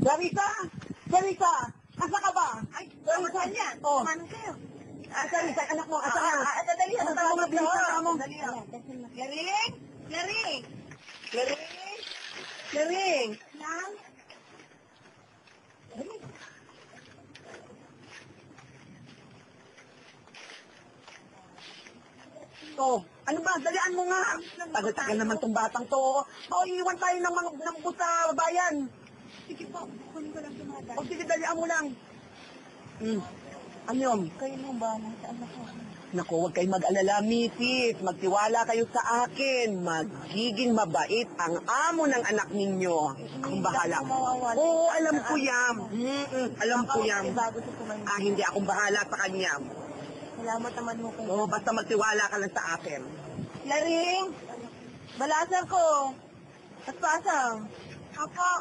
Larissa! Larissa! Asa ka ba? Ay, Larissa yan. Oh. Manong kayo. Larissa, anak mo, asa ka? Dali, Ano ba mga bilisa mo? Dali. Laring! Laring! Laring! Laring! Lang? Oh, ano ba? Dalian mo nga. Tagal-tagal naman tong batang to. Oh, iiwan tayo ng bus sa bayan. Sige po, kunin ko lang tumata. O sige, dalian mo lang. Ano yun? Kayo mo ba sa anak ko? Naku, huwag kayong mag-alala, misis. Magtiwala kayo sa akin. Magiging mabait ang amo ng anak ninyo. Akong bahala. Oo, alam ko yan. Alam ko yan. Bago sa kumain. Hindi akong bahala sa kanya. Salamat naman mo kayo. Oo, basta magtiwala ka lang sa akin. Laring! Balasan ko! At pasang! Apo!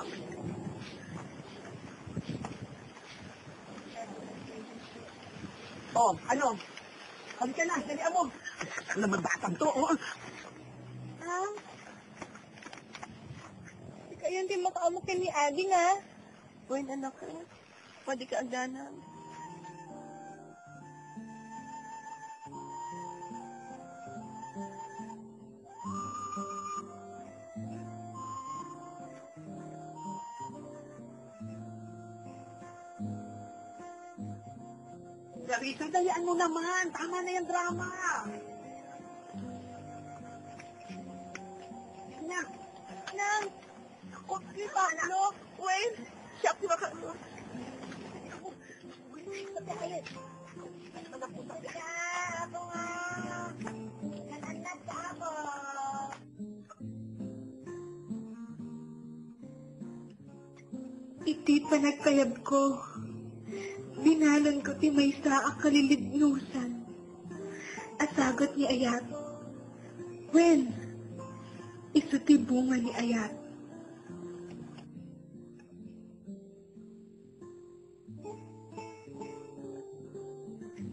Oh, ano? Halika na, dalian mo. Ano naman batang to? Oh. Ah? Ikaw yun din makaamukin ni Adi nga. Uy, anak ko. Pwede ka agdanan. Larissa, dalian mo naman. Tama na yung drama. Anak. Nang! Ako, di ba, ano? Wait! Siya, di ba ka... Ako nga! Nananad ka ako! Iti panagkayab ko. Binalan ko ti may sa kalilidnusan. Asagot ni Ayat. When? Isu ti bunga ni Ayat.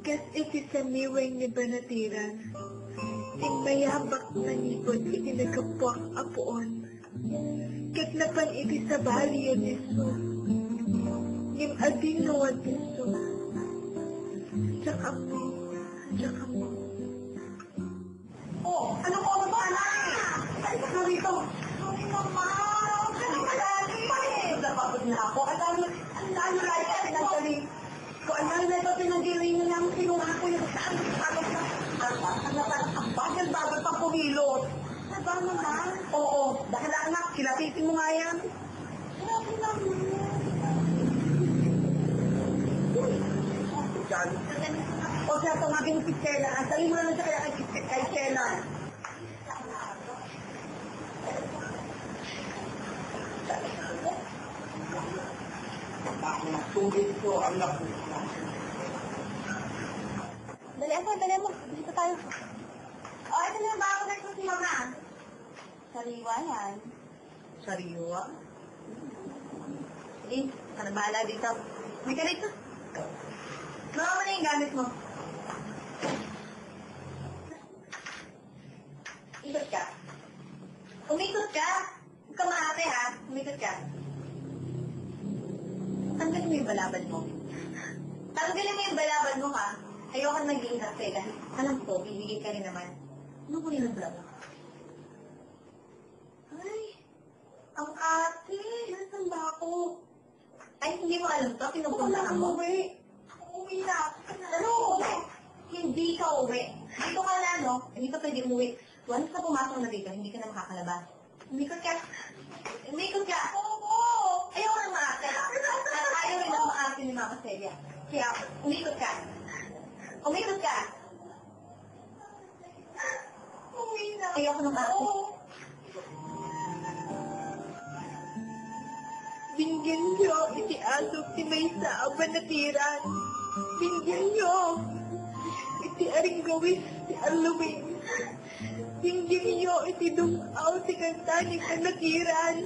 Kas iti sa miweng ni Banatiran. Ting mayabak na nipon iti nagkapuak apuon. Kat napan iti sa baliyo ni Su. Nim ading nawan ni Su. Tsaka mo. Oh, ano ko na ba, anak? Ay, ka rito. Sorry, mama! Sorry, malali! Napapagod na ako. Ang dami like ka pinagdali. Kung ang dami na ito pinagdiling niya lang, kinuha ko yung saan. Ang bagal-bagal pang pumilot. Diba naman? Oo, dahil anak, kilapitin mo nga yan. Grabe naman. O siya, tumagin si Stella. Asalin mo naman siya kaya kay Stella. Tubig ko ang nakuha. Dali mo. Dito tayo. Oh, ito na ba ako nagpo si mama? Sariwa yan. Sariwa? Sige, ka na bahala dito. May ka dito. Mama mo na yung gamit mo. Ikot ka. Umikot ka. Huwag ka maate ha. Umikot ka. Tanggalin mo yung balabad mo. Tanggalin mo yung balabad mo ha. Ayoko naging kasi dahil alam ko, bibigay ka rin naman. Ano ko rin ang balabad? Ay, ang ate. Nasaan ba ako? Ay, hindi mo alam to. Pinupunta mo. Uwi na. Ano uwi? Hindi ka uwi. Dito ka na, no? Hindi ka pwede umuwi. Once ka pumasok na dito, hindi ka na makakalabas. Umikot ka. Umikot ka. Oo. Ayaw ka na maate. At ayaw rin ang maate ni Mama Celia. Kaya, umikot ka. Umikot ka. Uwi na. Ayaw ka na maate. Binggan nyo iti asok ti may sa Banatiran. Binggan nyo. Iti aring gawis ti Halloween. Binggan nyo iti dumaw ti kanta ni Banatiran.